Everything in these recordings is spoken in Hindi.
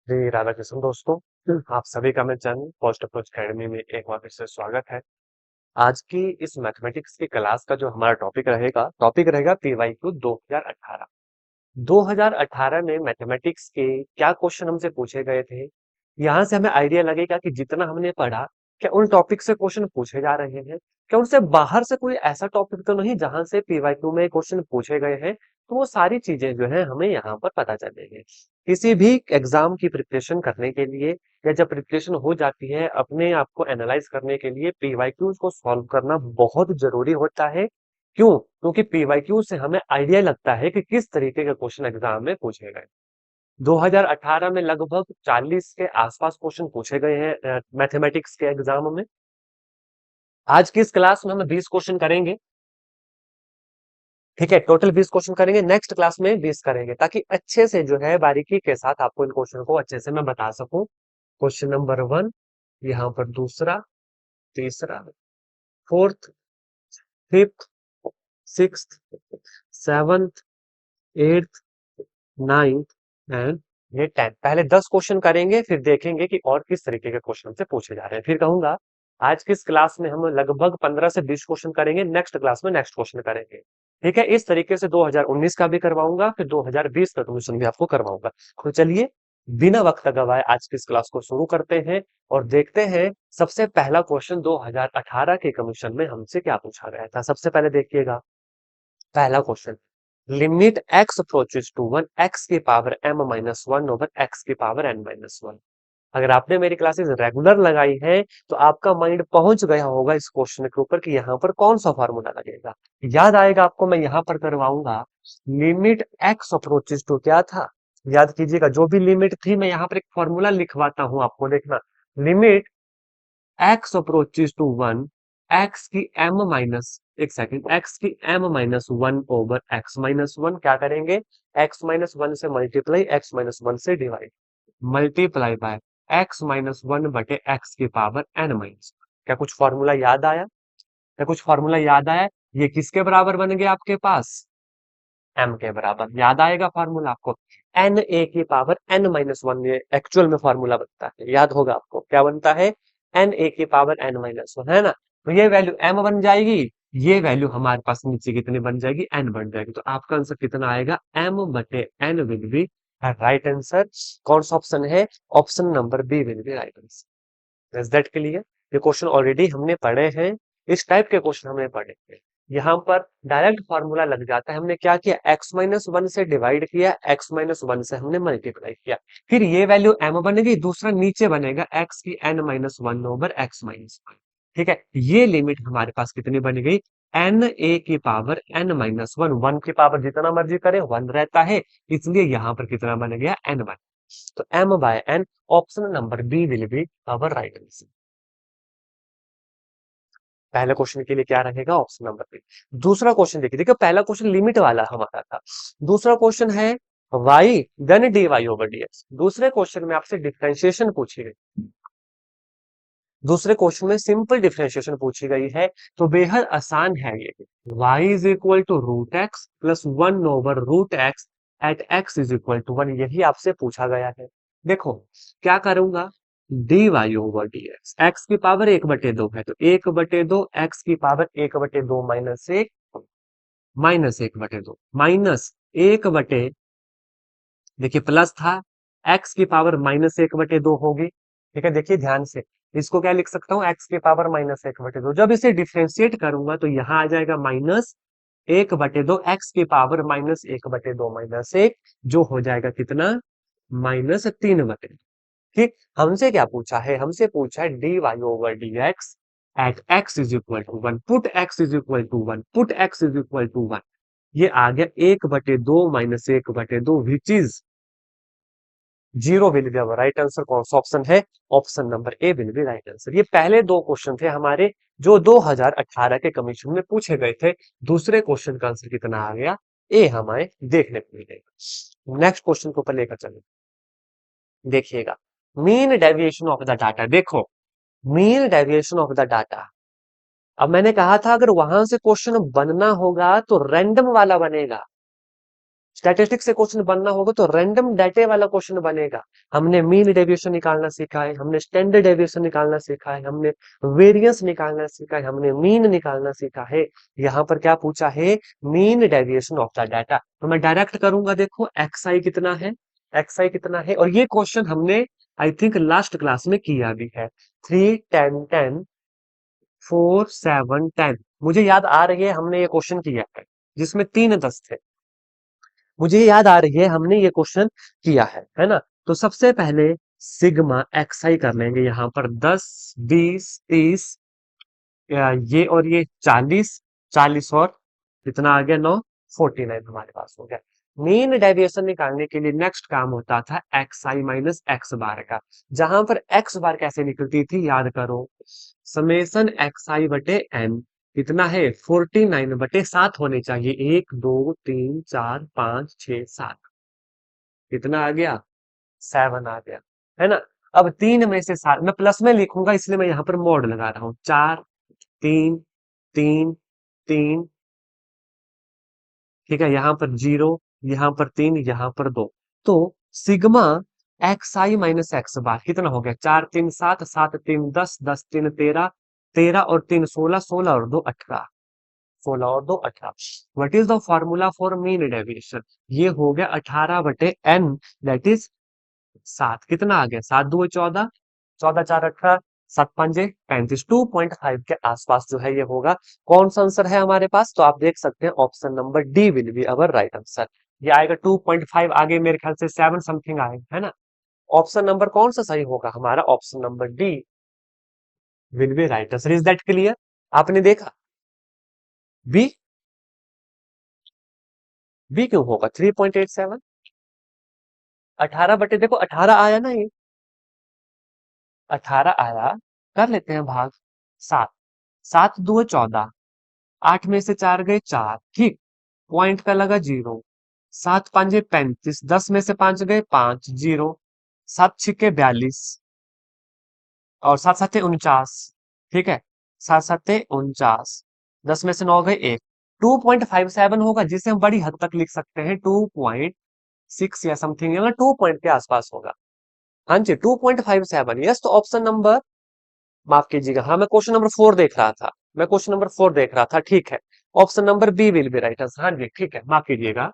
जी, राधा कृष्ण दोस्तों। आप सभी का मेरे चैनल फर्स्ट अप्रोच अकेडमी में एक बार फिर से स्वागत है। आज की इस मैथमेटिक्स की क्लास का जो हमारा टॉपिक रहेगा पीवाईक्यू 2018। 2018 में मैथमेटिक्स के क्या क्वेश्चन हमसे पूछे गए थे, यहाँ से हमें आइडिया लगेगा कि जितना हमने पढ़ा, क्या उन टॉपिक से क्वेश्चन पूछे जा रहे हैं, क्या उनसे बाहर से कोई ऐसा टॉपिक तो नहीं जहां से पीवाईक्यू में क्वेश्चन पूछे गए हैं। तो वो सारी चीजें जो है हमें यहाँ पर पता चलेंगे। किसी भी एग्जाम की प्रिपरेशन करने के लिए या जब प्रिपरेशन हो जाती है, अपने आप को एनालाइज करने के लिए पीवाईक्यूज को सॉल्व करना बहुत जरूरी होता है। क्यों? क्योंकि पीवाईक्यू से हमें आइडिया लगता है कि किस तरीके के क्वेश्चन एग्जाम में पूछे गए। 2018 में लगभग 40 के आसपास क्वेश्चन पूछे गए हैं मैथमेटिक्स के एग्जाम में। आज की इस क्लास में हम 20 क्वेश्चन करेंगे। ठीक है, टोटल 20 क्वेश्चन करेंगे, नेक्स्ट क्लास में 20 करेंगे, ताकि अच्छे से जो है बारीकी के साथ आपको इन क्वेश्चन को अच्छे से मैं बता सकूं। क्वेश्चन नंबर 1, यहाँ पर दूसरा, तीसरा, fourth, fifth, sixth, seventh, eighth, ninth and ये 10। पहले 10 क्वेश्चन करेंगे, फिर देखेंगे कि और किस तरीके के क्वेश्चन से पूछे जा रहे हैं। फिर कहूंगा आज की इस क्लास में हम लगभग 15 से 20 क्वेश्चन करेंगे, नेक्स्ट क्लास में नेक्स्ट क्वेश्चन करेंगे। ठीक है, इस तरीके से 2019 का भी करवाऊंगा, फिर 2020 का क्वेश्चन भी आपको करवाऊंगा। तो चलिए बिना वक्त गवाए आज की इस क्लास को शुरू करते हैं और देखते हैं सबसे पहला क्वेश्चन 2018 के कमीशन में हमसे क्या पूछा गया था। सबसे पहले देखिएगा पहला question, limit x approaches to 1 x की power m minus 1 over x की पावर n माइनस 1। अगर आपने मेरी क्लासेस रेगुलर लगाई है तो आपका माइंड पहुंच गया होगा इस क्वेश्चन के ऊपर कि यहाँ पर कौन सा फॉर्मूला लगेगा। याद आएगा आपको, मैं यहाँ पर करवाऊंगा लिमिट x अप्रोचेस टू क्या था। याद कीजिएगा, जो भी लिमिट थी मैं यहाँ पर एक फॉर्मूला लिखवाता हूँ, आपको देखना। Limit x approaches to 1 x की m माइनस, एक सेकंड, x की m minus 1 over x minus 1, क्या करेंगे, x माइनस 1 से मल्टीप्लाई, x माइनस 1 से divide, multiply by x minus 1 बटे x की पावर n माइनस। क्या कुछ फॉर्मूला याद आया? क्या कुछ फॉर्मूला याद आया? ये किसके बराबर बन गया आपके पास? m के बराबर। याद आएगा फॉर्मूला आपको, n a की पावर n माइनस 1, ये एक्चुअल में फॉर्मूला बनता है, याद होगा आपको क्या बनता है, n a की पावर n माइनस 1, है ना। तो ये वैल्यू m बन जाएगी, ये वैल्यू हमारे पास नीचे कितनी बन जाएगी, n बन जाएगी। तो आपका आंसर कितना आएगा, m बटे n will be right answer. कौन सा ऑप्शन है? Option number B will be right answer. Is that clear? ये क्वेश्चन ऑलरेडी हमने पढ़े हैं, इस टाइप के क्वेश्चन हमने पढ़े हैं। यहाँ पर डायरेक्ट फॉर्मूला लग जाता है। हमने क्या किया, x माइनस 1 से डिवाइड किया, x माइनस 1 से हमने मल्टीप्लाई किया, फिर ये वैल्यू m बनेगी, दूसरा नीचे बनेगा x की n minus 1 over x minus 1। ठीक है, ये लिमिट हमारे पास कितनी बन गई, n a की पावर n माइनस 1, 1 की पावर जितना मर्जी करे 1 रहता है, इसलिए यहाँ पर कितना बन गया, n बन। तो m by n, option number B will be our right answer. पहले क्वेश्चन के लिए क्या रहेगा, ऑप्शन नंबर बी। दूसरा क्वेश्चन देखिए, देखिए पहला क्वेश्चन लिमिट वाला हमारा था, दूसरा क्वेश्चन है y then dy over dx। दूसरे क्वेश्चन में आपसे डिफरेंशिएशन पूछी गई, दूसरे क्वेश्चन में सिंपल डिफरेंशिएशन पूछी गई है, तो बेहद आसान है ये। y is equal to root x plus 1 over root x at x is equal to 1, यही आपसे पूछा गया है। देखो क्या करूंगा, dy ओवर dx, x की पावर 1/2 है, तो 1/2 x की पावर 1/2 माइनस 1, माइनस 1/2 माइनस 1 देखिए प्लस था, x की पावर माइनस 1/2 होगी। ठीक है, देखिए ध्यान से, इसको क्या लिख सकता हूँ, x की पावर माइनस 1/2। जब इसे डिफ्रेंशिएट करूंगा तो यहाँ आ जाएगा माइनस 1/2, x की पावर माइनस 1/2 माइनस 1, जो हो जाएगा कितना, माइनस 3/2। ठीक, हमसे क्या पूछा है, हमसे पूछा है dy over dx at x is equal to 1, put x is equal to 1, put x is equal to 1। ये आ गया 1/2 minus 1/2 which is 0 will be right answer. कौन सा ऑप्शन है, option number A will be right answer. ये पहले दो क्वेश्चन थे हमारे जो 2018 के कमीशन में पूछे गए थे। दूसरे क्वेश्चन का आंसर कितना आ गया, ए हमें देखने को मिलेगा। नेक्स्ट क्वेश्चन को ऊपर लेकर चले, देखिएगा mean deviation of the data. देखो mean deviation of the data, अब मैंने कहा था अगर वहां से क्वेश्चन बनना होगा तो रैंडम वाला बनेगा। स्टैटिस्टिक्स से क्वेश्चन बनना होगा तो रैंडम डाटे वाला क्वेश्चन बनेगा। हमने मीन डेविएशन निकालना सीखा है, हमने स्टैंडर्ड डेविएशन निकालना सीखा है, हमने वेरिएंस निकालना सीखा है, हमने मीन निकालना सीखा है। यहाँ पर क्या पूछा है, mean deviation of the data. तो मैं डायरेक्ट करूंगा, देखो एक्सआई कितना है, एक्सआई कितना है, और ये क्वेश्चन हमने आई थिंक लास्ट क्लास में किया भी है। 3 10 10 4 7 10, मुझे याद आ रही है हमने ये क्वेश्चन किया है जिसमें 3 10 थे। मुझे याद आ रही है हमने ये क्वेश्चन किया है ना। तो सबसे पहले सिग्मा एक्सआई कर लेंगे यहाँ पर 10 20 30, ये और ये 40, 40 और कितना आ गया 9, 49 हमारे पास हो गया। मीन डेविएशन निकालने के लिए नेक्स्ट काम होता था एक्स आई माइनस एक्स बार का। जहां पर एक्स बार कैसे निकलती थी याद करो, समेसन एक्स आई बटे एन कितना है 49/7 होने चाहिए, 1 2 3 4 5 6 7, कितना आ गया 7 आ गया, है ना। अब 3 में से 7 मैं प्लस में लिखूंगा इसलिए मैं यहाँ पर मोड लगा रहा हूं, 4 3 3 3, ठीक है, यहाँ पर 0, यहाँ पर 3, यहाँ पर 2। तो सिग्मा एक्स आई माइनस एक्स बार कितना हो गया, 4 3 7, 7 3 10, 10 3 13, 13 और 3 16, 16 और 2 18, 16 और 2 18। What is the formula for mean deviation, ये हो गया 18/n, दैट इज 7, कितना आ गया 7 2 14, 14 4 18, 7 5 35, 2.5 के आसपास जो है ये होगा। कौन सा आंसर है हमारे पास, तो आप देख सकते हैं option number D will be our right answer. ये आएगा 2.5, आगे मेरे ख्याल से 7 समथिंग आएगा, है ना। ऑप्शन नंबर कौन सा सही होगा हमारा, option number D will be right answer. Is that clear, आपने देखा बी, बी क्यों होगा 3.87, 18 देखो 18 आया ना, ये 18 आया, कर लेते हैं भाग 7, 7 2 14, 8 में से 4 गए 4, ठीक, पॉइंट का लगा 0, 7 5 35, 10 में से 5 गए 5, 0, 7 6 42 और 7 7 49, ठीक है, 7 7 49, 10 में से 9 गए 1, 2.57 होगा जिसे हम बड़ी हद तक लिख सकते हैं 2.6 या समथिंग, या 2 पॉइंट के आसपास होगा। हाँ जी 2.57, यस। तो ऑप्शन नंबर, माफ कीजिएगा, हाँ मैं क्वेश्चन नंबर 4 देख रहा था, मैं क्वेश्चन नंबर 4 देख रहा था, ठीक है। Option number B will be right answer, हाँ जी ठीक है, माफ कीजिएगा,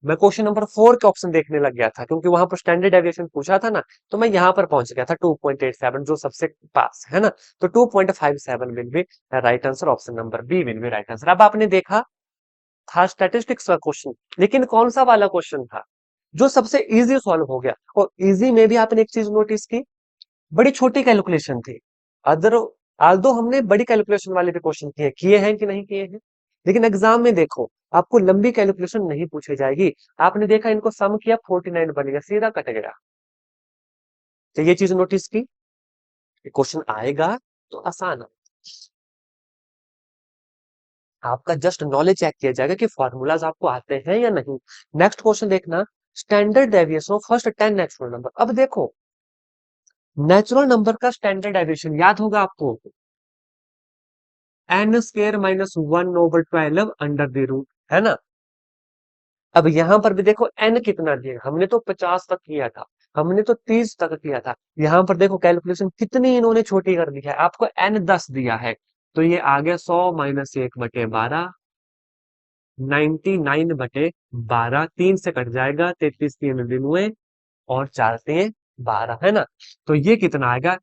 मैं क्वेश्चन नंबर 4 के ऑप्शन देखने लग गया था क्योंकि वहां पर स्टैंडर्ड डेविएशन पूछा था ना, तो मैं यहाँ पर पहुंच गया था 2.87 जो सबसे पास है ना। तो 2.57 will be right answer, option number B will be right answer. अब आपने देखा था स्टैटिस्टिक्स का क्वेश्चन, लेकिन कौन सा वाला क्वेश्चन था जो सबसे इजी सॉल्व हो गया, और इजी में भी आपने एक चीज नोटिस की, बड़ी छोटी कैलकुलेशन थी। अदर आल्दो हमने बड़ी कैलकुलेशन वाले भी क्वेश्चन किए हैं कि नहीं किए हैं, लेकिन एग्जाम में देखो आपको लंबी कैलकुलेशन नहीं पूछी जाएगी। आपने देखा इनको सम किया 49 बन गया, सीधा कट गया। तो ये चीज नोटिस की, क्वेश्चन आएगा तो आसान है, आपका जस्ट नॉलेज चेक किया जाएगा कि फॉर्मूलाज आपको आते हैं या नहीं। नेक्स्ट क्वेश्चन देखना, standard deviation of first 10 natural number. अब देखो नेचुरल नंबर का स्टैंडर्ड डेविएशन याद होगा आपको, n square minus 1/12 under the root, है ना। अब यहां पर भी देखो n कितना दिया, हमने तो 50 तक किया था, हमने तो 30 तक किया था। यहां पर देखो कैलकुलेशन कितनी इन्होंने छोटी कर दी है, आपको n 10 दिया है, तो ये आ गया 100 माइनस 1/12, 99/12, 3 से कट जाएगा, 33 3 दिन हुए और 4 3 12, है ना। तो ये कितना आएगा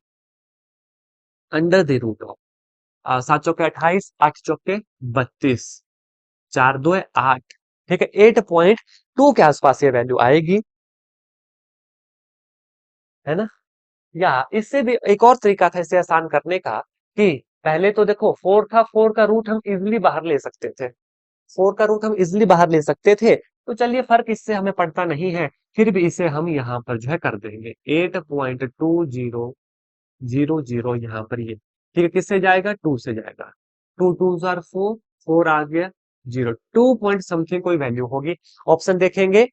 अंडर द रूट ऑफ 7 चौके 28, 8 चौके 32, 4 2 8, ठीक है, 8.2 के आसपास ये वैल्यू आएगी, है ना। या इससे भी एक और तरीका था इसे आसान करने का, कि पहले तो देखो 4 था, 4 का रूट हम इजिली बाहर ले सकते थे, 4 का रूट हम इजिली बाहर ले सकते थे, तो चलिए फर्क इससे हमें पड़ता नहीं है, फिर भी इसे हम यहाँ पर जो है कर देंगे 8.2000 यहाँ पर ये, ठीक है, किससे जाएगा 2 से जाएगा, 2 2 जार 4, 4 आ गया 0, 2 पॉइंट समथिंग कोई वैल्यू होगी। ऑप्शन देखेंगे,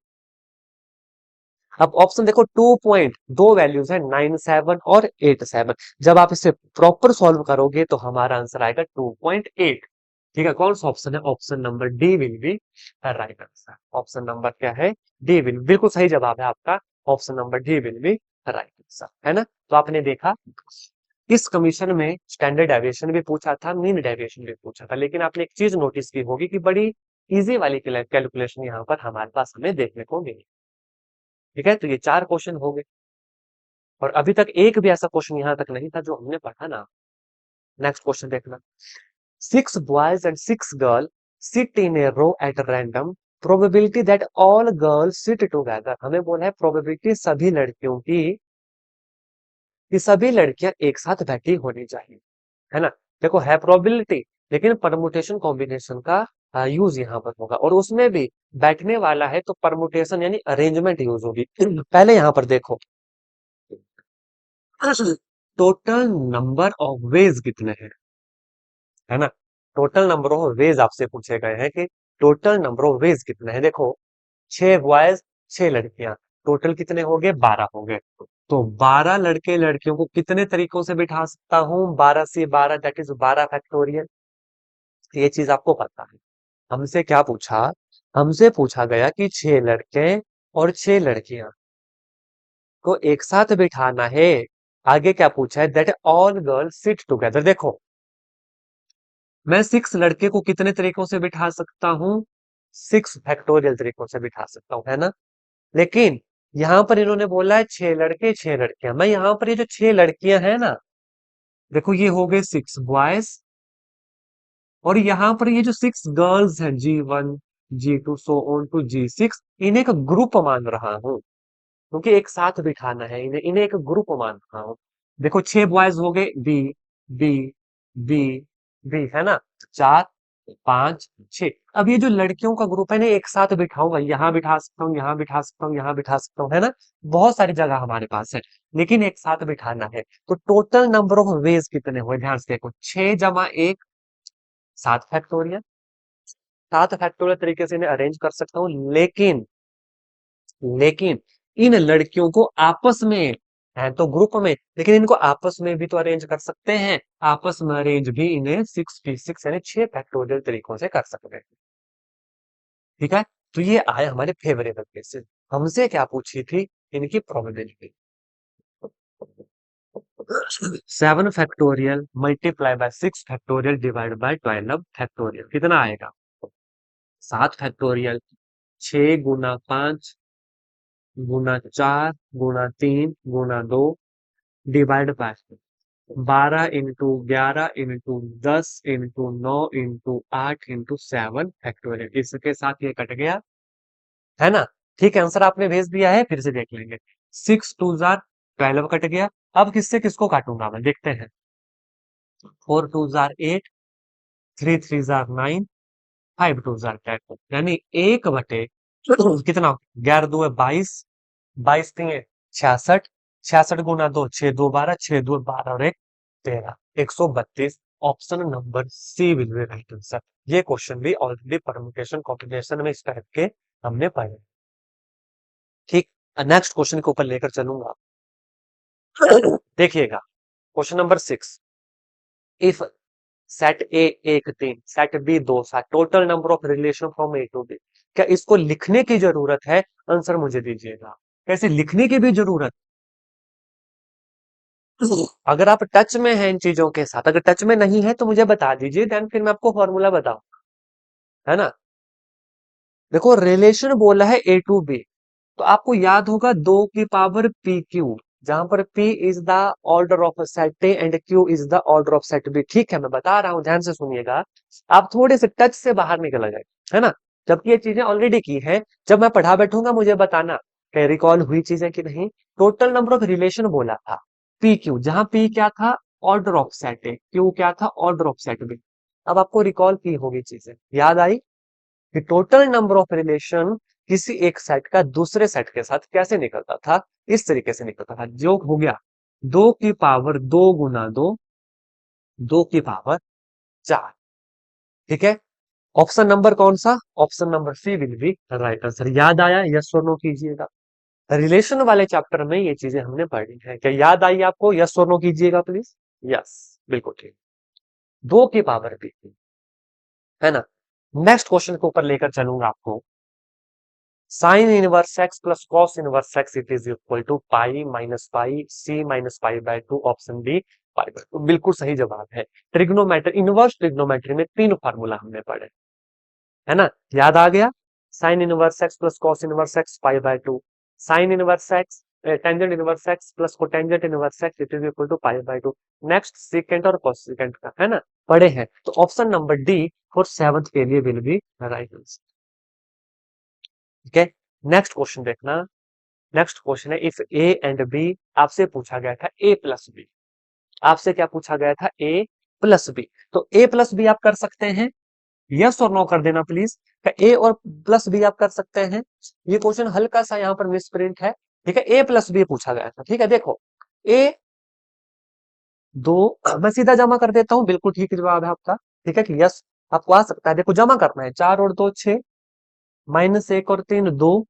अब ऑप्शन देखो 2 पॉइंट, दो वैल्यूज है 97 और 87, जब आप इसे प्रॉपर सॉल्व करोगे तो हमारा आंसर आएगा 2.8। ठीक है, कौन सा ऑप्शन है? Option number D will be right answer. Option number क्या है? डी विल, बिल्कुल सही जवाब है आपका। Option number D will be right answer, है ना? तो आपने देखा, इस कमीशन में स्टैंडर्ड डेविएशन भी पूछा था, मीन डेविएशन भी पूछा था, लेकिन आपने एक चीज नोटिस की होगी कि बड़ी इजी वाली कैलकुलेशन यहाँ पर हमारे पास हमें देखने को मिली। ठीक है, तो ये 4 क्वेश्चन हो गए, और अभी तक एक भी ऐसा क्वेश्चन यहाँ तक नहीं था जो हमने पढ़ा ना। नेक्स्ट क्वेश्चन देखना। 6 boys and 6 girls sit in a row at random. Probability that all girls sit together. हमें बोला है प्रोबेबिलिटी सभी लड़कियों की, कि सभी लड़कियां एक साथ बैठी होनी चाहिए, है ना? देखो, है प्रोबेबिलिटी, लेकिन परमुटेशन कॉम्बिनेशन का यूज यहाँ पर होगा, और उसमें भी बैठने वाला है तो परमुटेशन यानी अरेंजमेंट यूज होगी। पहले यहाँ पर देखो, टोटल नंबर ऑफ वेज कितने हैं, है ना? टोटल नंबर ऑफ वेज आपसे पूछे गए हैं कि टोटल नंबर ऑफ वेज कितने हैं। देखो, 6 बॉयज 6 लड़कियां, टोटल कितने हो गए? 12 हो गए। तो 12 लड़के लड़कियों को कितने तरीकों से बिठा सकता हूँ? 12 से 12, दैट इज 12 फैक्टोरियल। ये चीज आपको पता है। हमसे क्या पूछा? हमसे पूछा गया कि 6 लड़के और 6 लड़कियां को एक साथ बिठाना है। आगे क्या पूछा है? That all girls sit together. देखो, मैं 6 लड़के को कितने तरीकों से बिठा सकता हूँ? 6 फैक्टोरियल तरीकों से बिठा सकता हूँ, है ना? लेकिन यहाँ पर इन्होंने बोला है 6 लड़के 6 लड़कियां। मैं यहाँ पर ये जो 6 लड़कियां हैं ना, देखो ये हो गए 6 बॉयज, और यहाँ पर ये जो 6 गर्ल्स हैं, G1 G2 so on to G6, इन्हें एक ग्रुप मान रहा हूँ, क्योंकि एक साथ बिठाना है इन्हें, इन्हें एक ग्रुप मान रहा हूँ। देखो, 6 बॉयज हो गए, बी बी बी बी, है ना? 4 5 6। अब ये जो लड़कियों का ग्रुप है ना, एक साथ बिठाऊंगा, यहाँ बिठा सकता हूँ, यहाँ बिठा सकता हूँ, यहाँ बिठा सकता हूँ, है ना? बहुत सारी जगह हमारे पास है, लेकिन एक साथ बिठाना है। तो टोटल नंबर ऑफ वेज कितने हुए? ध्यान से देखो, 6 जमा 1 7 फैक्टोरियल, 7 फैक्टोरियल तरीके से इन्हें अरेंज कर सकता हूँ, लेकिन लेकिन इन लड़कियों को आपस में, है तो ग्रुप में, लेकिन इनको आपस में भी तो अरेंज कर सकते हैं। आपस में अरेंज भी इन्हें 6 यानी 6 फैक्टोरियल तरीकों से कर सकते हैं। ठीक है, तो ये आए हमारे फेवरेबल केसेस। हमसे क्या पूछी थी? इनकी probability. 7 factorial multiply by 6 factorial divide by 12 factorial कितना आएगा? 7 फैक्टोरियल, 6 गुना 5 गुना 4 गुना 3 गुना 2 डिवाइड बाय 12 × 11 × 10 × 9 × 8 × 7 फैक्टोरियल। इसके साथ ये कट गया, है ना? ठीक है, आंसर आपने भेज दिया है, फिर से देख लेंगे। 6 2 जार 12 कट गया। अब किससे किसको काटूंगा मैं, देखते हैं। 4 2 जार 8, 3 3 जार 9, 5 2 जार 10, यानी 1/, कितना? 11 2 है 22, 22 3 है 66, 66 गुना 2 6 2 12, 6 2 12 और 1 13, 132। Option number C will be right answer. ये क्वेश्चन भी ऑलरेडी परम्यूटेशन कॉम्बिनेशन में इस टाइप के हमने पढ़े। ठीक, नेक्स्ट क्वेश्चन के ऊपर लेकर चलूंगा। देखिएगा, question number 6। If set A 1 3 set B 2 7, total number of relation from A to B. क्या इसको लिखने की जरूरत है? आंसर मुझे दीजिएगा। कैसे लिखने की भी जरूरत? अगर आप टच में हैं इन चीजों के साथ, अगर टच में नहीं है तो मुझे बता दीजिए, देन फिर मैं आपको फॉर्मूला बताऊं, है ना? देखो, रिलेशन बोला है ए टू बी, तो आपको याद होगा 2 की पावर पी क्यू, जहां पर P is the order of set A and Q is the order of set B. ठीक है, मैं बता रहा हूं, ध्यान से सुनिएगा। आप थोड़े से टच से बाहर निकल गए, है ना? जबकि ये चीजें ऑलरेडी की है। जब मैं पढ़ा बैठूंगा मुझे बताना कि रिकॉल हुई चीजें कि नहीं। टोटल नंबर ऑफ रिलेशन बोला था पी क्यू, जहां पी क्या था? Order of set A, Q क्या था? Order of set B. अब आपको रिकॉल की होगी चीजें, याद आई कि टोटल नंबर ऑफ रिलेशन किसी एक सेट का दूसरे सेट के साथ कैसे निकलता था? इस तरीके से निकलता था, जो हो गया 2 की पावर 2 गुना 2, 2 की पावर 4। ठीक है, ऑप्शन नंबर कौन सा? Option number C will be right answer. याद आया? यस और नो कीजिएगा। रिलेशन वाले चैप्टर में ये चीजें हमने पढ़ी है, क्या याद आई आपको? यस और नो कीजिएगा प्लीज। यस, बिल्कुल ठीक। 2 की पावर बी, है ना। नेक्स्ट क्वेश्चन के ऊपर लेकर चलूंगा आपको। Sine inverse x plus cos inverse x it is equal to pi minus pi C minus pi by two, option D pi by two, बिल्कुल सही जवाब है। ट्रिग्नोमेट्री, इनवर्स ट्रिग्नोमेट्री में 3 फार्मूला हमने पढ़े, है ना, याद आ गया। Sine inverse x plus cos inverse x pi by two, sine inverse x tangent inverse x plus cotangent inverse x it is equal to pi by two. Next second और कोसेकेंट का, है ना, पढ़े हैं, तो option number D for seventh के लिए विल बी राइट आंसर। ठीक है, नेक्स्ट क्वेश्चन देखना। नेक्स्ट क्वेश्चन है, इफ ए एंड बी, आपसे पूछा गया था ए प्लस बी, आपसे क्या पूछा गया था, ए प्लस बी। तो ए प्लस बी आप कर सकते हैं, यस और नो कर देना प्लीज। ए और प्लस बी आप कर सकते हैं। ये क्वेश्चन हल्का सा यहाँ पर मिस प्रिंट है, ठीक है, ए प्लस बी पूछा गया था, ठीक है। देखो ए दो, मैं सीधा जमा कर देता हूँ, बिल्कुल ठीक जवाब है आपका, ठीक है कि यस आपको आ सकता है। देखो जमा करना है, 4 और 2 6, माइनस 1 और 3 2,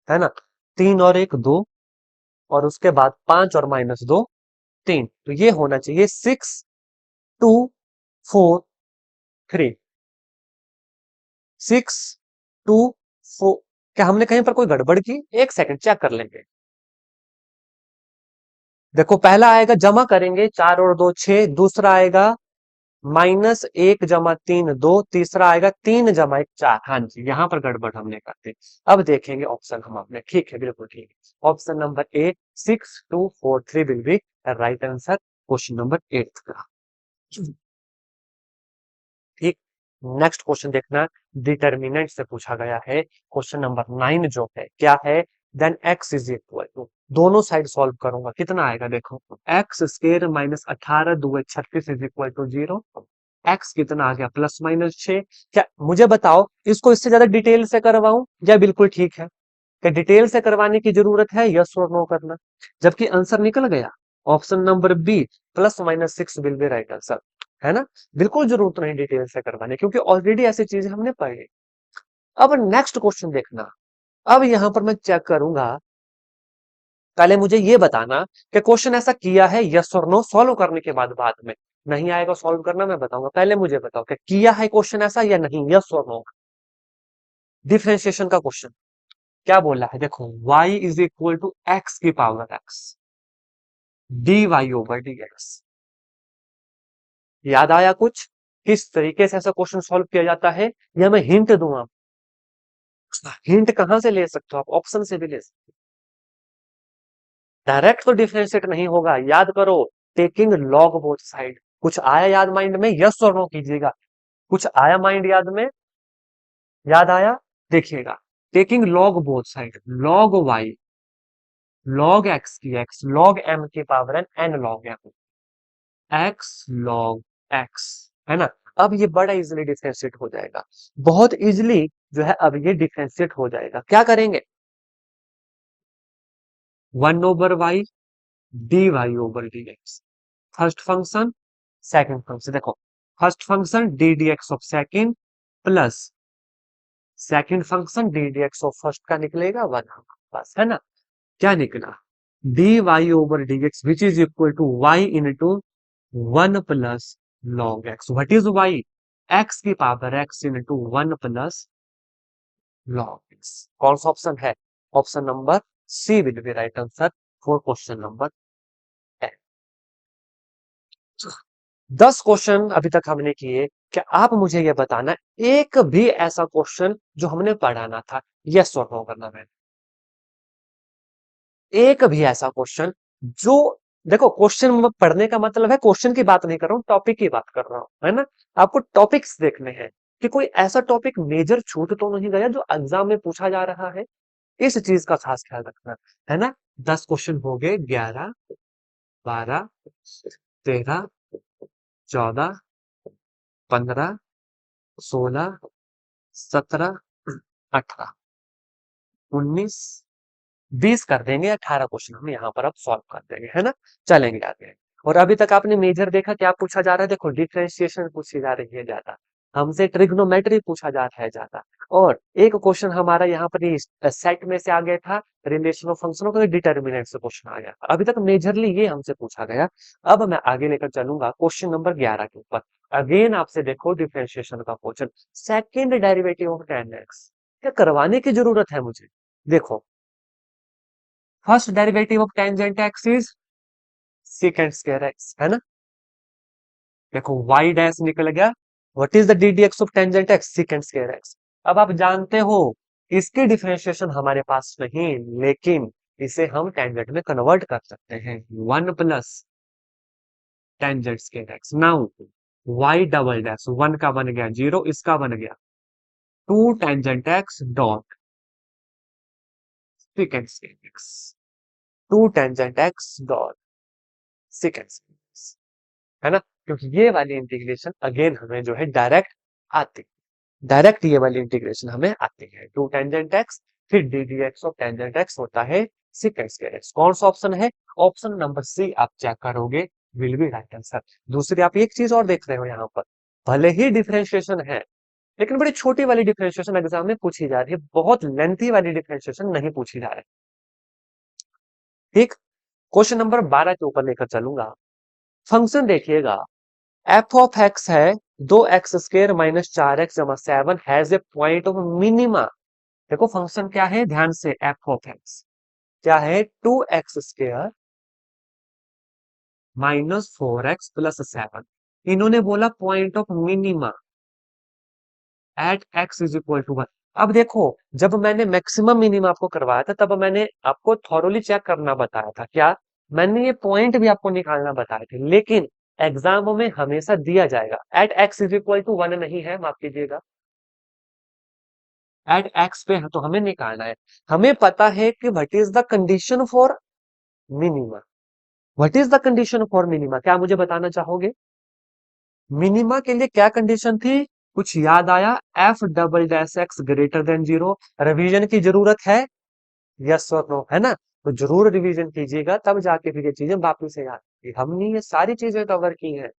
है ना, 3 और 1 2, और उसके बाद 5 और माइनस 2 3, तो ये होना चाहिए 6 2 4 3, 6 2 4। क्या हमने कहीं पर कोई गड़बड़ की? एक सेकंड चेक कर लेंगे। देखो पहला आएगा, जमा करेंगे 4 और 2 6, दूसरा आएगा -1 - 3 2, तीसरा आएगा 3 - 1 4। हाँ जी, यहां पर गड़बड़ हमने करते। अब देखेंगे ऑप्शन हम अपने, ठीक है, बिल्कुल ठीक है। Option number A 6 2 4 3 will be right answer question number 8 का। ठीक, नेक्स्ट क्वेश्चन देखना, डिटर्मिनेंट से पूछा गया है। क्वेश्चन नंबर 9 जो है क्या है, then x is equal to, दोनों साइड सॉल्व करूंगा, कितना आएगा देखो, x square minus 18 2 36 is equal to 0। X कितना आ गया, +-6। क्या मुझे बताओ, इसको इससे ज्यादा डिटेल से करवाऊं या बिल्कुल ठीक है? क्या डिटेल से करवाने की जरूरत है, यस और नो करना, जबकि आंसर निकल गया। Option number B +-6 will be right answer, है ना। बिल्कुल जरूरत नहीं डिटेल से करवाने, क्योंकि ऑलरेडी ऐसी चीजें हमने पढ़ी। अब नेक्स्ट क्वेश्चन देखना। अब यहां पर मैं चेक करूंगा, पहले मुझे ये बताना कि क्वेश्चन ऐसा किया है, यस और नो सॉल्व करने के बाद में नहीं आएगा सॉल्व करना, मैं बताऊंगा। पहले मुझे बताओ कि किया है क्वेश्चन ऐसा या नहीं, यस और नो। डिफरेंशिएशन का क्वेश्चन क्या बोला है, देखो y is equal to x की power x dy over dx। याद आया कुछ, किस तरीके से ऐसा क्वेश्चन सॉल्व किया जाता है, या मैं हिंट दूं आप? हिंट कहां से ले सकते हो आप, ऑप्शन से भी ले सकते हो। डायरेक्ट तो डिफरेंशिएट नहीं होगा, याद करो, टेकिंग लॉग बोथ साइड। कुछ आया याद माइंड में, यस और नो कीजिएगा। कुछ आया माइंड याद में, याद आया, देखिएगा, taking log both side, log y, log x की एक्स, लॉग एम की power n, n log m, x log x, है ना। अब ये बड़ा इजिली डिफरेंशिएट हो जाएगा, बहुत इजिली जो है अब ये डिफरेंशिएट हो जाएगा। क्या करेंगे, 1/y dy over dx, first function second function, देखो first function d d x of second plus second function d d x of first का निकलेगा 1, बस, है ना। क्या निकला, d y over d x which is equal to y into 1 plus log x. What is y, x की power x into 1 plus log x. कौन सा ऑप्शन है, option number C will be right answer for question number 10 question अभी तक हमने किए। क्या आप मुझे यह बताना, एक भी ऐसा क्वेश्चन जो हमने पढ़ाना था, यस और नो करना है। एक भी ऐसा क्वेश्चन जो, देखो क्वेश्चन पढ़ने का मतलब है, क्वेश्चन की बात नहीं कर रहा हूं, टॉपिक की बात कर रहा हूं, है ना। आपको टॉपिक्स देखने हैं कि कोई ऐसा टॉपिक मेजर छूट तो नहीं गया जो एग्जाम में पूछा जा रहा है, इस चीज का खास ख्याल रखना, है ना। 10 क्वेश्चन हो गए, 11 12 13 14 15 16 17 18 19 20 कर देंगे, 18 क्वेश्चन हम यहाँ पर अब सॉल्व कर देंगे, है ना। चलेंगे आगे। और अभी तक आपने मेजर देखा क्या पूछा जा रहा है, देखो डिफरेंशिएशन पूछी जा रही है ज्यादा, हमसे ट्रिग्नोमेट्री पूछा जा रहा है ज्यादा, और एक क्वेश्चन हमारा यहाँ पर सेट में से आ गया था, रिलेशन ऑफ फंक्शनों का डिटर्मिनेंट से क्वेश्चन आ गया था। अभी तक मेजरली ये हमसे पूछा गया। अब मैं आगे लेकर चलूंगा क्वेश्चन नंबर 11 के ऊपर। अगेन आपसे देखो डिफरेंशिएशन का question, second derivative of tan x, क्या करवाने की जरूरत है मुझे? देखो, first derivative of tangent x is secant square x, है ना? देखो y डैश निकल गया, what is the D d x of tangent x? secant square x। अब आप जानते हो इसकी डिफरेंशिएशन हमारे पास नहीं, लेकिन इसे हम टेंजेंट में कन्वर्ट कर सकते हैं, 1 plus tangent square x। Now y double dash 1 का बन गया 0, इसका बन गया 2 tangent x dot secant square x, 2 tangent x dot secant square x, है ना? क्योंकि ये वाली इंटीग्रेशन अगेन हमें जो है डायरेक्ट आती है, डायरेक्ट ये वाली इंटीग्रेशन हमें आती है, 2 टेंजेंट x फिर D d x of tangent x होता है secant स्क्वायर x। कौन सा ऑप्शन है? ऑप्शन नंबर सी आप चेक करोगे, विल बी राइट आंसर। दूसरी आप एक चीज और देख रहे हो यहाँ पर, भले ही डिफरेंशिएशन है लेकिन बड़ी छोटी वाली डिफरेंशिएशन एग्जाम में पूछी जा रही है, बहुत लेंथी वाली डिफरेंशिएशन नहीं पूछी जा रही। ठीक, क्वेश्चन नंबर 12 के ऊपर लेकर चलूंगा। फंक्शन देखिएगा, एफ ऑफ एक्स है 2x² माइनस 4x जमा 7 has a point of minima. देखो फंक्शन क्या है, ध्यान से, एफ ऑफ एक्स क्या है, 2x² माइनस 4x प्लस 7। इन्होंने बोला point of minima at x is equal to 1। अब देखो, जब मैंने मैक्सिमम मिनिमम आपको करवाया था तब मैंने आपको थॉरोली चेक करना बताया था, क्या मैंने ये पॉइंट भी आपको निकालना बताए थे, लेकिन एग्जाम में हमेशा दिया जाएगा at x is equal to 1 नहीं है, माफ कीजिएगा, एट x पे है तो हमें निकालना है। हमें पता है कि what is the condition for minima, what is the condition for minima, क्या मुझे बताना चाहोगे? मिनिमा के लिए क्या कंडीशन थी, कुछ याद आया? F double dash x greater than 0। Revision की जरूरत है, यस और नो, है ना? तो जरूर रिवीजन कीजिएगा, तब जाके फिर ये चीजें वापिस से याद आएगी। हमने ये सारी चीजें कवर की हैं।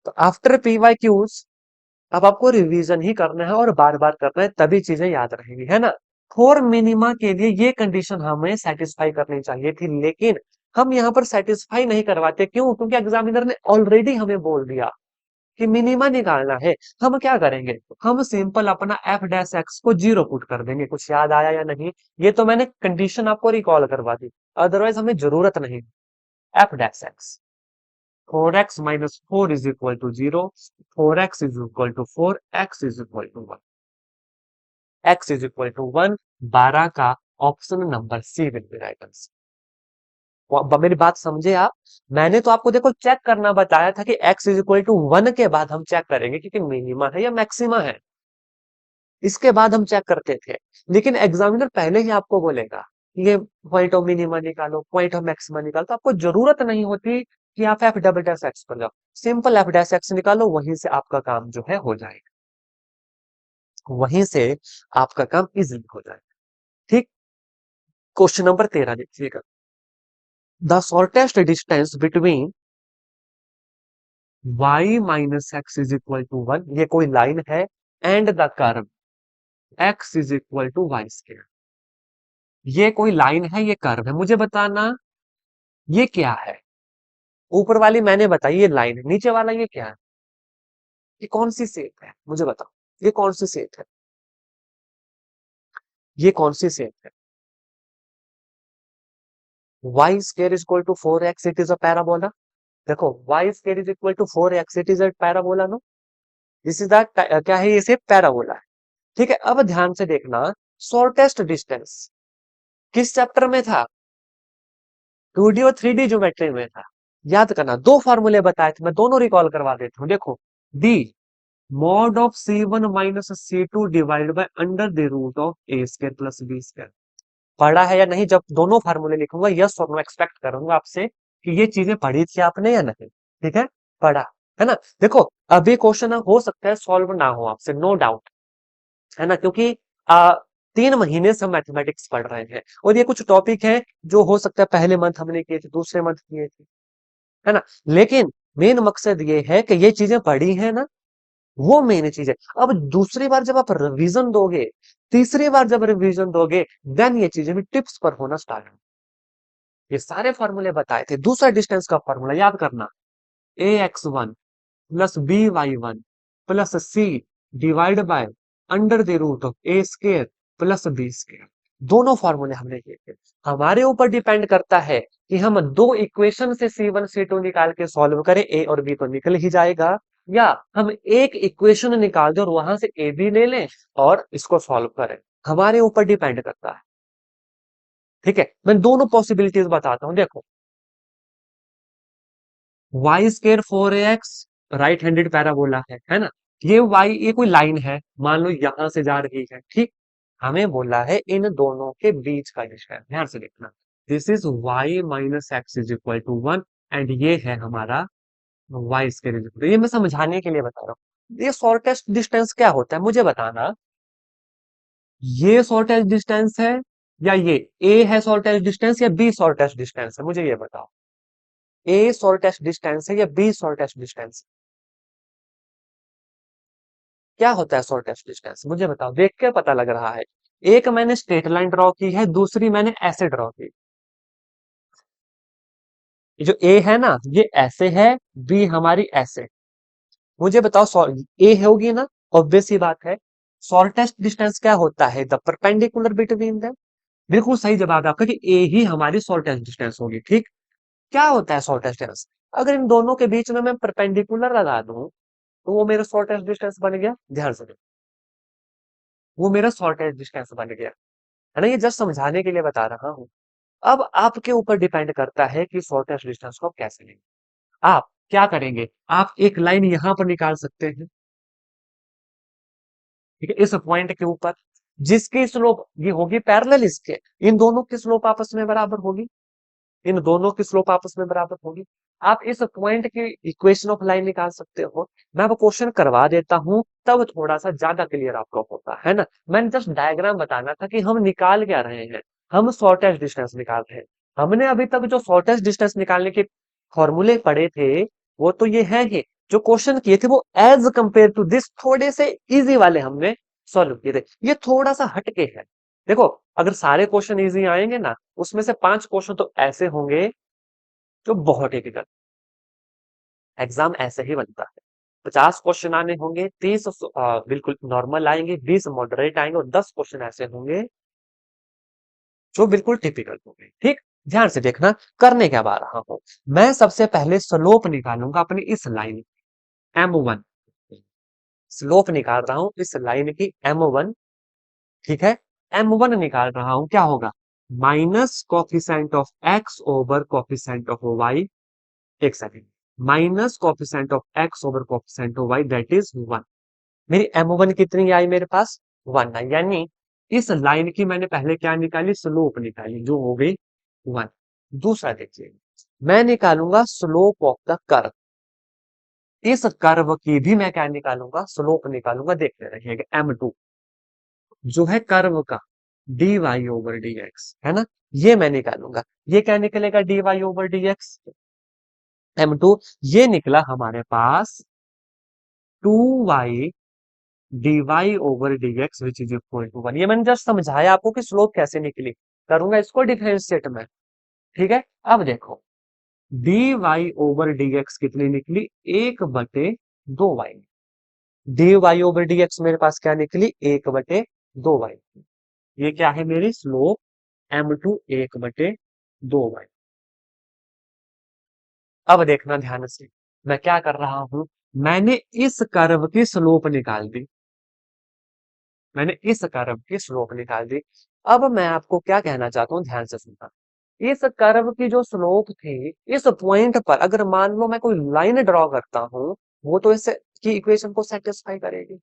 तो आफ्टर पी वाई क्यूज अब आपको रिवीजन ही करना है और बार बार करना है, तभी चीजें याद रहेंगी, है ना? फॉर मिनिमा के लिए ये कंडीशन हमें सेटिस्फाई करनी चाहिए थी, लेकिन हम यहाँ पर सेटिस्फाई नहीं करवाते, क्यों? क्योंकि एग्जामिनर ने ऑलरेडी हमें बोल दिया कि मिनिमा निकालना है। हम क्या करेंगे, हम सिंपल अपना एफ डैश एक्स को 0 पुट कर देंगे। कुछ याद आया या नहीं? ये तो मैंने कंडीशन आपको रिकॉल करवा दी, अदरवाइज हमें जरूरत नहीं। F dash x 4x minus 4 is equal to 0, 4x is equal to 4, x is equal to 1, x is equal to 1। 12 का option number C will be right answer. मेरी बात समझे आप? मैंने तो आपको देखो चेक करना बताया था कि x इज इक्वल टू 1 के बाद हम चेक करेंगे कि मिनिमा है या मैक्सिमा है, इसके बाद हम चेक करते थे। लेकिन एग्जामिनर पहले ही आपको बोलेगा ये पॉइंट ऑफ मिनिमा निकालो, पॉइंट ऑफ मैक्सिमा निकालो, तो आपको जरूरत नहीं होती कि आप एफ डबल डैश एक्स पर जाओ, सिंपल एफ डैश एक्स निकालो, वहीं से आपका काम जो है हो जाएगा, वहीं से आपका काम इजिली हो जाएगा। ठीक, क्वेश्चन नंबर 13 देखिएगा, the shortest distance between y minus x is equal to 1, ये कोई लाइन है, and the curve x is equal to y square. ये कोई लाइन है, ये कर्व है, मुझे बताना ये क्या है? ऊपर वाली मैंने बताई ये लाइन है, नीचे वाला ये क्या है? ये कौन सी शेप है, मुझे बताओ, ये कौन सी शेप है, ये कौन सी शेप है? Y square is equal to 4x, it is a parabola. देखो y square is equal to 4x, it is a parabola, no? This is the, क्या है, ये शेप पैराबोला है। ठीक है, अब ध्यान से देखना, शॉर्टेस्ट डिस्टेंस किस चैप्टर में था? 2D और 3D ज्योमेट्री में था। याद करना, दो फार्मूले बताए थे, मैं दोनों रिकॉल करवा देता हूँ। देखो, d mod of C1 minus C2 divide by under the root of a square plus b square. पढ़ा है या नहीं? जब दोनों फार्मूले लिखूंगा यस और नो एक्सपेक्ट करूंगा आपसे कि ये चीजें पढ़ी थी आपने या नहीं। ठीक है, पढ़ा है ना? देखो, अभी क्वेश्चन हो सकता है सॉल्व ना हो आपसे, नो डाउट, है ना? क्योंकि 3 महीने से हम मैथमेटिक्स पढ़ रहे हैं और ये कुछ टॉपिक है जो हो सकता है पहले मंथ हमने किए थे, दूसरे मंथ किए थे, है ना? लेकिन मेन मकसद ये है कि ये चीजें पढ़ी है ना, वो मेन चीज है। अब दूसरी बार जब आप रिवीजन दोगे, तीसरी बार जब रिवीजन दोगे, देन ये चीजें भी टिप्स पर होना स्टार्ट हो। ये सारे फॉर्मूले बताए थे, दूसरा डिस्टेंस का फॉर्मूला याद करना, ax1 plus by1 plus c divide by under the root of a square plus b square. दोनों फॉर्मूले हमने किए थे। हमारे ऊपर डिपेंड करता है कि हम दो इक्वेशन से C1 C2 निकाल के सॉल्व करें, a और b तो निकल ही जाएगा, या हम एक इक्वेशन निकाल दें और वहां से a b ले लें और इसको सॉल्व करें। हमारे ऊपर डिपेंड करता है। ठीक है, मैं दोनों पॉसिबिलिटीज बताता हूं। देखो, y square 4ax right handed parabola है ना। ये कोई लाइन है, मान लो यहां से जा रही है, ठीक। हमें बोला है इन दोनों के बीच का डिस्टेंस, ध्यान से देखना। This is y minus x is equal to 1 and ये है हमारा वाई स्केयर इज इक्वल। ये मैं समझाने के लिए बता रहा हूँ। ये शॉर्टेस्ट डिस्टेंस क्या होता है मुझे बताना। ये शॉर्टेस्ट डिस्टेंस है या ये ए है शॉर्टेस्ट डिस्टेंस या बी शॉर्टेस्ट डिस्टेंस है, मुझे ये बताओ। ए शॉर्टेस्ट डिस्टेंस है या बी शॉर्टेस्ट डिस्टेंस? क्या होता है शॉर्टेस्ट डिस्टेंस मुझे बताओ, देख के पता लग रहा है। एक मैंने स्ट्रेट लाइन ड्रॉ की है, दूसरी मैंने ऐसे ड्रॉ की। ये जो ए है ना, ये ऐसे है, बी हमारी ऐसे। मुझे बताओ, ए होगी ना, ऑब्वियस सी बात है। शॉर्टेस्ट डिस्टेंस क्या होता है? The perpendicular between them. बिल्कुल सही जवाब है आपका कि ए ही हमारी शॉर्टेस्ट डिस्टेंस होगी, ठीक। क्या होता है शॉर्टेस्ट डिस्टेंस? अगर इन दोनों के बीच में मैं परपेंडिकुलर लगा दूं तो वो मेरा शॉर्टेस्ट डिस्टेंस बन गया। ध्यान से देखो, वो मेरा शॉर्टेस्ट डिस्टेंस बन गया, है ना। ये जस्ट समझाने के लिए बता रहा हूँ। अब आपके ऊपर डिपेंड करता है कि शॉर्टेस्ट डिस्टेंस को आप कैसे लेंगे। आप क्या करेंगे, आप एक लाइन यहां पर निकाल सकते हैं, ठीक है, इस पॉइंट के ऊपर, जिसकी स्लोप ये होगी पैरेलल इसके। इन दोनों की स्लोप आपस में बराबर होगी, इन दोनों की स्लोप आपस में बराबर होगी। आप इस पॉइंट की इक्वेशन ऑफ लाइन निकाल सकते हो। मैं वो क्वेश्चन करवा देता हूं, तब थोड़ा सा ज्यादा क्लियर आपको होता है ना। मैंने जस्ट डायग्राम बताना था कि हम निकाल क्या रहे हैं। हम शॉर्टेस्ट डिस्टेंस निकाल रहे हैं। हमने अभी तक जो शॉर्टेस्ट डिस्टेंस निकालने के फॉर्मूले पढ़े थे, वो तो ये है कि जो क्वेश्चन किए थे वो एज कंपेयर टू दिस थोड़े से इजी वाले हमने सॉल्व किए थे। ये थोड़ा सा हटके है। देखो, अगर सारे क्वेश्चन इजी आएंगे ना, उसमें से 5 क्वेश्चन तो ऐसे होंगे जो बहुत डिफिकल्ट। एग्जाम ऐसे ही बनता है। 50 क्वेश्चन आने होंगे, 30 बिल्कुल नॉर्मल आएंगे, 20 मॉडरेट आएंगे और 10 क्वेश्चन ऐसे होंगे जो बिल्कुल टिपिकल होंगे, ठीक। ध्यान से देखना, करने क्या बा रहा हूं। मैं सबसे पहले स्लोप निकालूंगा अपनी इस लाइन M1। स्लोप निकाल रहा हूं इस लाइन की M1, ठीक है। M1 निकाल रहा हूं, क्या होगा? Minus coefficient of x over coefficient of y. एक second, minus coefficient of x over coefficient of y that is 1। मेरी M1 कितनी आई मेरे पास? 1 आई, यानी इस लाइन की मैंने पहले क्या निकाली? स्लोप निकाली, जो हो गई 1। दूसरा देखिए, मैं निकालूंगा स्लोप ऑफ द कर्व। इस कर्व की भी मैं क्या निकालूंगा? स्लोप निकालूंगा। देखते रहिएगा, M2 जो है कर्व का dy ओवर dx, है ना, ये मैं निकालूंगा। ये क्या निकलेगा? dy over dx। M2 ये निकला हमारे पास 2y dy over dx which is equal to 1। ये मैंने जस्ट समझाया आपको कि स्लोप कैसे निकली। करूंगा इसको डिफरेंशिएट में, ठीक है। अब देखो, dy ओवर dx कितनी निकली? 1/2y। dy ओवर dx मेरे पास क्या निकली? 1/2y। ये क्या है मेरी स्लोप? M2 1/2y। अब देखना ध्यान से, मैं क्या कर रहा हूं। मैंने इस कर्व की स्लोप निकाल दी। मैंने इस कर्व की स्लोप निकाल दी। अब मैं आपको क्या कहना चाहता हूँ, ध्यान से सुनना। इस कर्व की जो स्लोप थी, इस पॉइंट पर अगर मान लो मैं कोई लाइन ड्रॉ करता हूं, वो तो इस की इक्वेशन को सेटिस्फाई करेगी।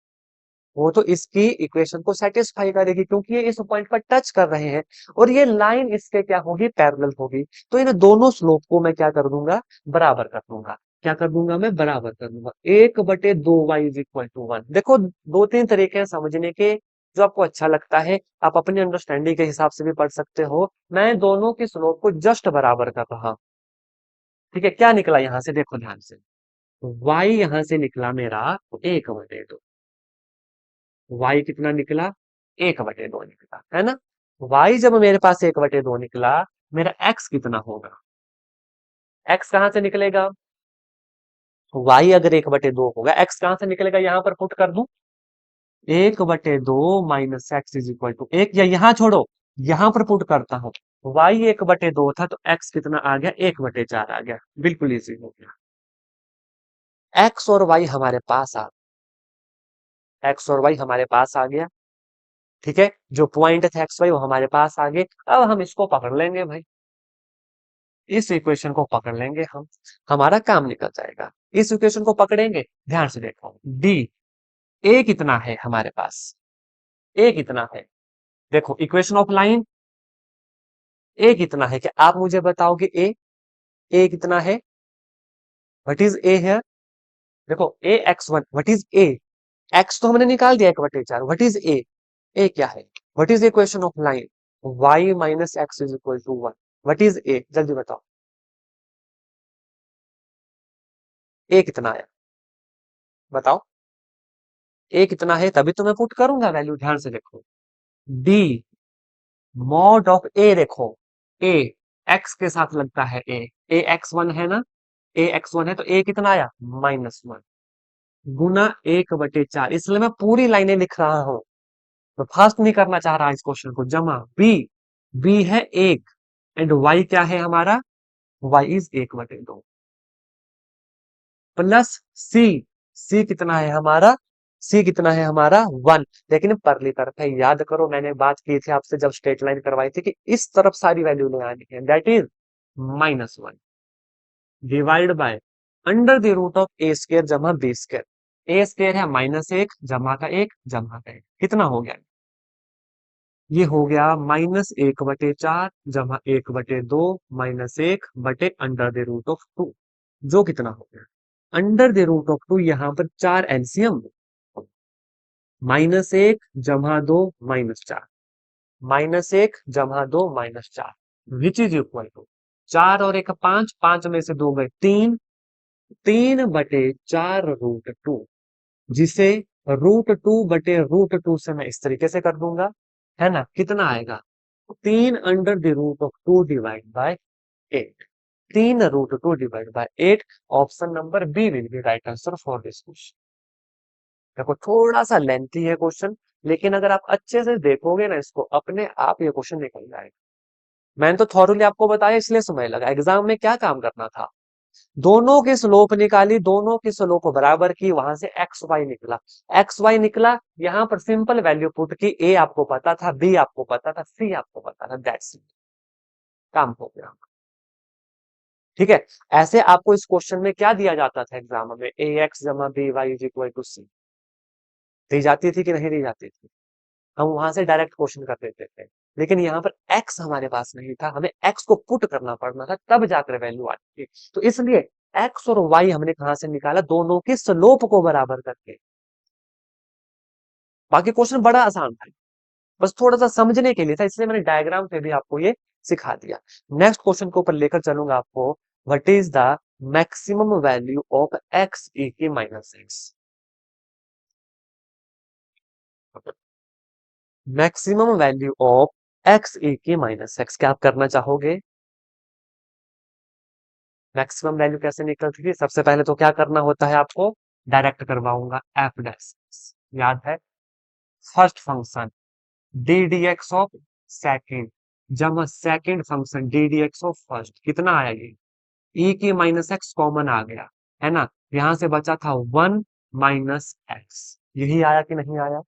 वो तो इसकी इक्वेशन को सेटिस्फाई करेगी, क्योंकि ये इस पॉइंट पर टच कर रहे हैं और ये लाइन इसके क्या होगी? पैरेलल होगी। तो इन दोनों स्लोप को मैं क्या कर दूंगा? बराबर कर दूंगा। क्या कर दूंगा? मैं बराबर कर दूंगा। 1/2y is equal to 1। देखो, 2-3 तरीके हैं समझने के, जो आपको अच्छा लगता है आप अपनी अंडरस्टैंडिंग के हिसाब से भी पढ़ सकते हो। मैं दोनों की स्लोप को जस्ट बराबर कर रहा हूं, ठीक है। क्या निकला यहां से? देखो ध्यान से, y यहां से निकला मेरा 1/2। y कितना निकला? 1/2 निकला, है ना। y जब मेरे पास 1/2 निकला, मेरा x कितना होगा? x कहां से निकलेगा? y अगर 1/2 होगा, x कहां से निकलेगा, यहां पर पुट कर दूं, 1/2 minus x is equal to 1, या यहां छोड़ो, यहां पर पुट करता हूं, y 1/2 था तो x कितना आ गया, 1/4 आ गया, बिल्कुल इजी हो गया। x और y हमारे पास आ x और y हमारे पास आ गया, ठीक है, जो पॉइंट थे एक्स वाई वो हमारे पास आ गए। अब हम इसको पकड़ लेंगे भाई, इस इक्वेशन को पकड़ लेंगे हम, हमारा काम निकल जाएगा। इस इक्वेशन को पकड़ेंगे, ध्यान से देखो, डी ए कितना है हमारे पास, ए कितना है, देखो इक्वेशन ऑफ लाइन, ए कितना है, क्या आप मुझे बताओगे, ए कितना है, व्हाट इज ए है, देखो a x one, what is a, x तो हमने निकाल दिया 1/4, व्हाट इज ए क्या है, what is equation of line, y minus x is equal to 1, what is a, जल्दी बताओ, ए कितना है, बताओ, ए कितना है, तभी तो मैं पुट करूंगा वैल्यू, ध्यान से देखो, डी मॉड ऑफ ए, देखो ए एक्स के साथ लगता है, ए एक्स वन है ना, ए एक्स वन है तो ए कितना आया, -1 गुना 1/4, इसलिए मैं पूरी लाइनें लिख रहा हूं, तो फास्ट नहीं करना चाह रहा इस क्वेश्चन को, जमा बी है 1 एंड वाई क्या है हमारा, वाई इज 1/2 प्लस सी, सी कितना है हमारा, सी कितना है हमारा 1, लेकिन परली तरफ है, याद करो मैंने बात की थी आपसे जब स्ट्रेट लाइन करवाई थी कि इस तरफ सारी वैल्यू ले आनी है, that is -1 divide by under the root of a square जमा बी स्क्र, ए स्क्र है -1 जमा का 1 जमा का 1, कितना हो गया, ये हो गया -1/4 जमा 1/2 -1 अंडर द रूट ऑफ 2, जो कितना हो गया, अंडर द रूट ऑफ 2, यहां पर 4 एलसीएम, -1 जमा 2 -4, -1 जमा 2 -4, विच इज इक्वल टू 4 और 1 5, 5 में से 2 गए 3, 3/4√2, जिसे √2/√2 से मैं इस तरीके से कर दूंगा, है ना, कितना आएगा, 3 under the root of 2 divide by 8, 3√2 divide by 8, option number B will be right answer for this question. देखो थोड़ा सा लेंथी है क्वेश्चन, लेकिन अगर आप अच्छे से देखोगे ना इसको, अपने आप ये क्वेश्चन निकल जाएगा। मैंने तो थॉरली आपको बताया इसलिए समय लगा, एग्जाम में क्या काम करना था, दोनों की स्लोप निकाली, दोनों की स्लोप बराबर की, वहां से एक्स वाई निकला, एक्स वाई निकला, यहाँ पर सिंपल वैल्यू पुट की, ए आपको पता था, बी आपको पता था, सी आपको पता था, दैट्स इट, काम हो गया, ठीक है। ऐसे आपको इस क्वेश्चन में क्या दिया जाता था एग्जाम में, ए एक्स जमा b y is equal to c, दी जाती थी कि नहीं दी जाती थी, हम वहां से डायरेक्ट क्वेश्चन कर देते थे, लेकिन यहाँ पर x हमारे पास नहीं था, हमें x को पुट करना पड़ना था, तब जाकर वैल्यू आती थी, तो इसलिए x और y हमने कहां से निकाला, दोनों के स्लोप को बराबर करके, बाकी क्वेश्चन बड़ा आसान था, बस थोड़ा सा समझने के लिए था, इसलिए मैंने डायग्राम पे भी आपको ये सिखा दिया। नेक्स्ट क्वेश्चन के ऊपर लेकर चलूंगा आपको, what is the maximum value of x e की -x, maximum value of x e की -x, क्या आप करना चाहोगे, मैक्सिमम वैल्यू कैसे निकलती थी, सबसे पहले तो क्या करना होता है आपको, डायरेक्ट करवाऊंगा एफ डैश, याद है, first function d d x of second जब second function d d x of first, कितना आया ये, ई की -x कॉमन आ गया, है ना, यहां से बचा था 1 -x, यही आया कि नहीं आया,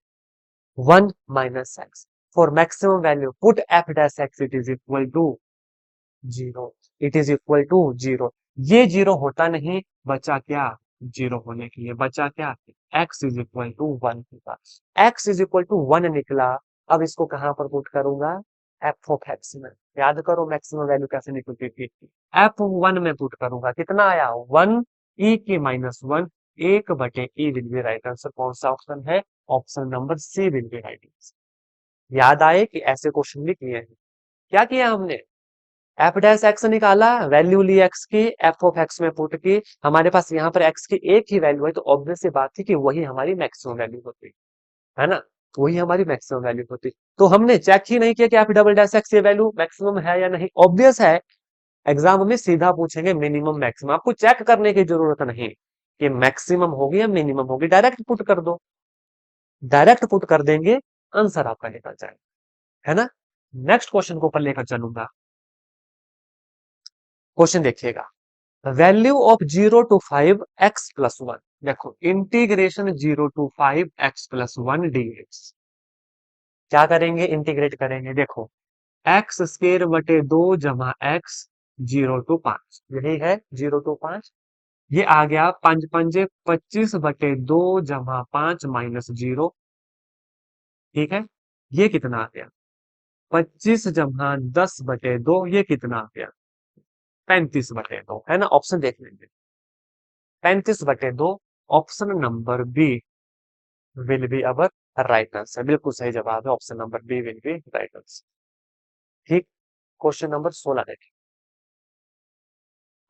1 -x, for maximum value put f dash x it is equal to 0, it is equal to 0, ये 0 होता नहीं, बचा क्या, 0 होने के लिए बचा क्या, x इज इक्वल टू 1 होगा, x इज इक्वल टू 1 निकला, अब इसको कहां पर पुट करूंगा, एफ ऑफ एक्स में, याद करो मैक्सिमम वैल्यू कैसे निकलती थी, f1 में पुट करूंगा, कितना आया 1 e की -1, 1/e will be right answer, कौन सा ऑप्शन है, option number C will be right answer. याद आए कि ऐसे क्वेश्चन भी किए हैं, क्या किया हमने, एफ डैश एक्स निकाला, वैल्यू ली एक्स की, एफ ऑफ एक्स में पुट की, हमारे पास यहाँ पर एक्स की एक ही वैल्यू है, तो ऑब्वियस सी बात थी कि वही हमारी मैक्सिमम वैल्यू होती है ना, वही हमारी मैक्सिमम वैल्यू होती, तो हमने चेक ही नहीं किया कि एफ डबल डैश एक्स ये वैल्यू मैक्सिमम है या नहीं, ऑब्वियस है, एग्जाम में सीधा पूछेंगे मिनिमम मैक्सिमम, आपको चेक करने की जरूरत नहीं, कि मैक्सिमम होगी या मिनिमम होगी, डायरेक्ट पुट कर दो। डायरेक्ट पुट कर देंगे, आंसर आपका निकल जाएगा, है ना। नेक्स्ट क्वेश्चन को ऊपर लेकर चलूंगा। क्वेश्चन देखिएगा, वैल्यू ऑफ 0 to 5 x+1। देखो इंटीग्रेशन 0 to 5 x+1 dx। क्या करेंगे, इंटीग्रेट करेंगे। देखो x² बटे 2 जमा x 0 to 5, यही है 0 to 5। ये आ गया 5×5 = 25/2 जमा 5 - 0। ठीक है, ये कितना आ गया 25 जमा 10/2, ये कितना आ गया 35/2, है ना। ऑप्शन देख लेंगे, 35/2, option number B will be our right answer. बिल्कुल सही जवाब है, option number B will be right answer. ठीक, क्वेश्चन नंबर 16 देखिए।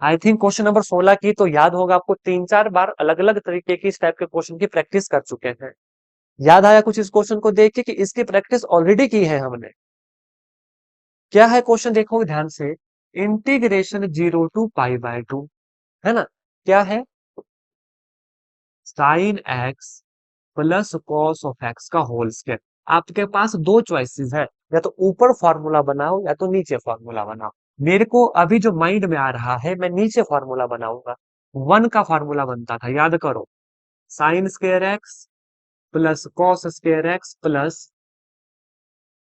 आई थिंक क्वेश्चन नंबर 16 की तो याद होगा आपको, 3-4 बार अलग अलग तरीके की इस टाइप के क्वेश्चन की प्रैक्टिस कर चुके हैं। याद आया कुछ इस क्वेश्चन को देख के कि इसकी प्रैक्टिस ऑलरेडी की है हमने। क्या है क्वेश्चन, देखो ध्यान से। इंटीग्रेशन 0 to π/2, है ना। क्या है, sign x plus cos of x का होल स्क्वायर। आपके पास दो चॉइसेस है, या तो ऊपर फॉर्मूला बनाओ या तो नीचे फॉर्मूला बनाओ। मेरे को अभी जो माइंड में आ रहा है, मैं नीचे फॉर्मूला बनाऊंगा। 1 का फॉर्मूला बनता था, याद करो, sine square x plus cos square x plus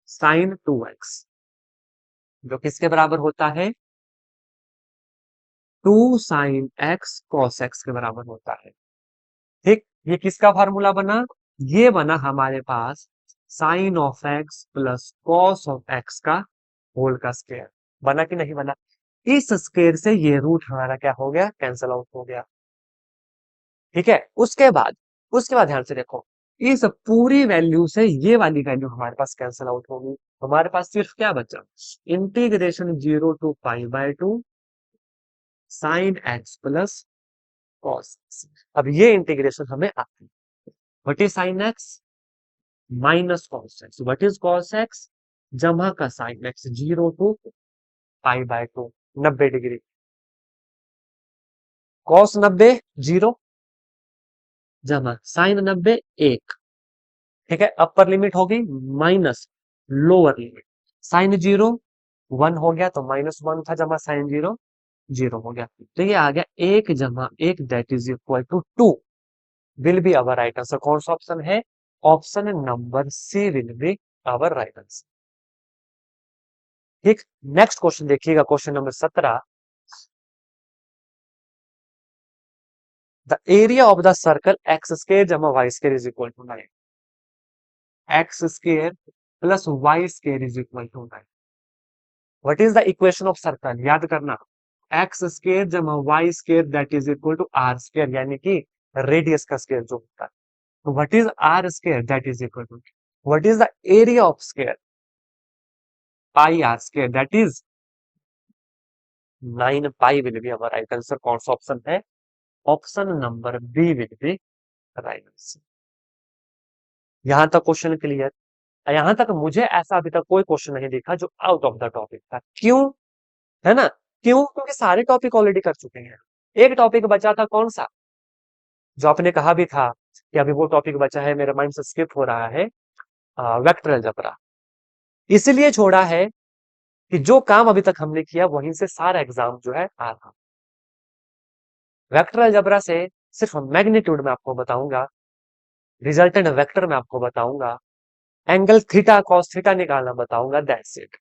sign 2x, जो किसके बराबर होता है 2 sin x cos x के बराबर होता है। ठीक, ये किसका फार्मूला बना, ये बना हमारे पास sine of x plus cos of x का होल का स्क्वायर। बना कि नहीं बना। इस स्क्वायर से ये रूट हमारा क्या हो गया, कैंसल आउट हो गया। ठीक है, उसके बाद ध्यान से देखो, इस पूरी वैल्यू से ये वाली वैल्यू हमारे पास कैंसल आउट होगी। हमारे पास सिर्फ क्या बचा, integration 0 to π/2 sine x plus cos. अब ये इंटीग्रेशन हमें आती है, what is sine x minus cos x, what is cos x जमा का sine x 0 to π/2, 90 degree. Cos 90 0 जमा साइन 90 1। ठीक है, अपर लिमिट होगी माइनस लोअर लिमिट। साइन 0 1 हो गया, तो -1 था, जमा साइन 0 0 हो गया। तो ये आ गया 1 जमा 1 that is equal to 2 will be our right answer. कौन सा ऑप्शन है, option number C will be our right answer. ठीक, नेक्स्ट क्वेश्चन देखिएगा, question number 17। The area of the circle x² जमा y² is equal to 9। x² plus y² is equal to 9। What is the equation of circle, याद करना, x² जमा y² that is equal to r², यानी कि रेडियस का स्क्वायर जो होता है। तो what is r² that is equal to, what is the area of square pi r² that is 9 pi will be our right answer. कौन सा ऑप्शन है, option number B will be right answer. यहां तक क्वेश्चन क्लियर। यहां तक मुझे ऐसा अभी तक कोई क्वेश्चन नहीं दिखा जो आउट ऑफ द टॉपिक था। क्यों, है ना, क्यों, क्योंकि सारे टॉपिक ऑलरेडी कर चुके हैं। एक टॉपिक बचा था, कौन सा, जो आपने कहा भी था कि अभी वो टॉपिक बचा है, मेरे माइंड से स्किप हो रहा है, वेक्टर अलजेब्रा। इसलिए छोड़ा है कि जो काम अभी तक हमने किया वहीं से सारा एग्जाम जो है आ था। वेक्टर अलजेब्रा से सिर्फ मैग्नीट्यूड में आपको बताऊंगा, रिजल्टेंट वेक्टर में आपको बताऊंगा, एंगल थीटा कॉस थीटा निकालना बताऊंगा, दैट्स इट।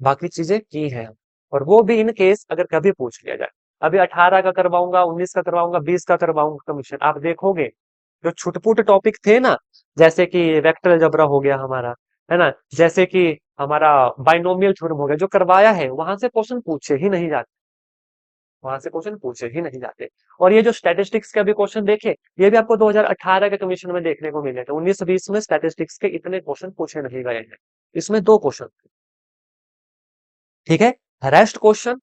बाकी चीजें की हैं, और वो भी इन केस अगर कभी पूछ लिया जाए। अभी 18 का करवाऊंगा, 19 का करवाऊंगा, 20 का करवाऊंगा कमीशन, आप देखोगे जो छुटपुट टॉपिक थे ना, जैसे कि वेक्टर अलजेब्रा हो गया हमारा, है ना, जैसे कि हमारा बाइनोमियल थ्योरम हो गया, जो करवाया है वहां से क्वेश्चन पूछे ही नहीं जाते, वहां से क्वेश्चन पूछे ही नहीं जाते। और ये जो स्टैटिस्टिक्स के अभी क्वेश्चन देखे, ये भी आपको 2018 के कमीशन में देखने को मिले थे। 19-20 में स्टैटिस्टिक्स के इतने क्वेश्चन पूछे नहीं गए हैं, इसमें 2 क्वेश्चन। ठीक है, रेस्ट क्वेश्चन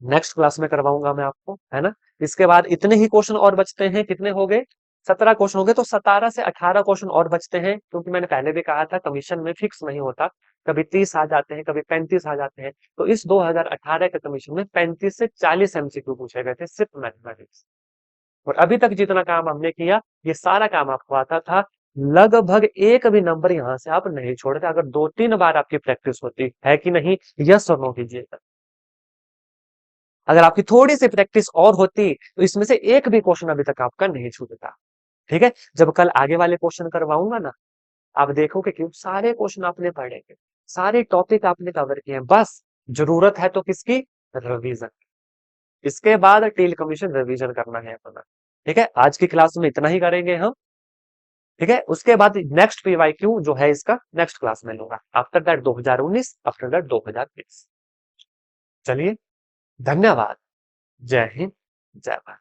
नेक्स्ट क्लास में करवाऊंगा मैं आपको, है ना। इसके बाद इतने ही क्वेश्चन और बचते हैं, कितने हो गए 17 क्वेश्चन हो गए, तो 17 से 18 क्वेश्चन और बचते हैं, क्योंकि मैंने पहले भी कहा था कमीशन में फिक्स नहीं होता, कभी 30 आ जाते हैं, कभी 35 आ जाते हैं। तो इस 2018 के कमीशन में 35 से 40 एमसीक्यू पूछे गए थे, सिर्फ मैथमेटिक्स। और अभी तक जितना काम हमने किया ये सारा काम आपको आता था। लगभग एक भी नंबर यहाँ से आप नहीं छोड़ते अगर 2-3 बार आपकी प्रैक्टिस होती है कि नहीं? यस और नो कीजिएगा। अगर आपकी थोड़ी सी प्रैक्टिस और होती तो इसमें से एक भी क्वेश्चन अभी तक आपका नहीं छूटता। ठीक है? जब कल आगे वाले क्वेश्चन करवाऊंगा ना, आप देखोगे कि सारे क्वेश्चन आपने पढ़े हैं, सारे टॉपिक आपने कवर किए हैं, बस जरूरत है तो किसकी? रिवीजन। इसके बाद टेल कमीशन रिवीजन करना है अपना। ठीक है? आज की क्लास में इतना ही करेंगे हम। ठीक है? उसके बाद नेक्स्ट पीवाईक्यू जो है इसका नेक्स्ट क्लास में लूंगा। After that 2019, after that 2020। चलिए, धन्यवाद। जय हिंद, जय भारत।